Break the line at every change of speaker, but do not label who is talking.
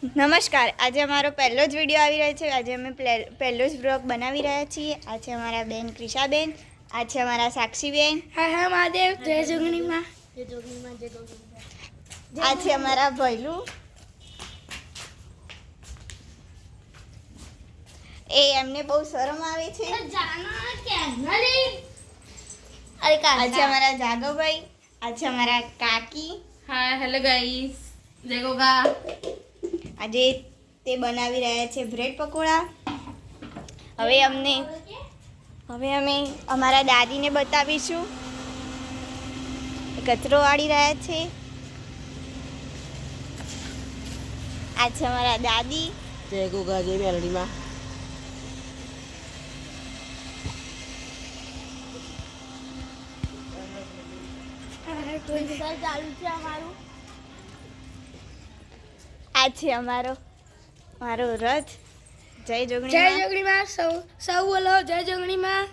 નમસ્કાર, આજે અમારો પહેલો જ વિડીયો આવી રહ્યો છે. આજે અમે પહેલો જ બ્લોગ બનાવી રહ્યા છીએ. આ છે અમારા બેન ક્રિશાબેન, આ છે અમારા સાક્ષીબેન,
હા હા મહાદેવ, જય જોગણીમાં.
આ છે અમારા ભૈલું. એ એમને બહુ શરમ આવે છે. આ છે અમારા જાગવભાઈ, આ છે અમારા કાકી.
હાય હેલો ગાઈસ, જય ગોગા.
આજે તે બનાવી રહ્યા છે બ્રેડ પકોડા. હવે અમે અમારા દાદીને બતાવીશું. કચરો વાળી રહ્યા છે. આ છે અમારા દાદી.
જય ગોગા, જય મેલડીમાં.
આ છે મારો રથ. જય જોગણી.
જય જોગણીમાં. સૌ બોલો જય જોગણીમાં.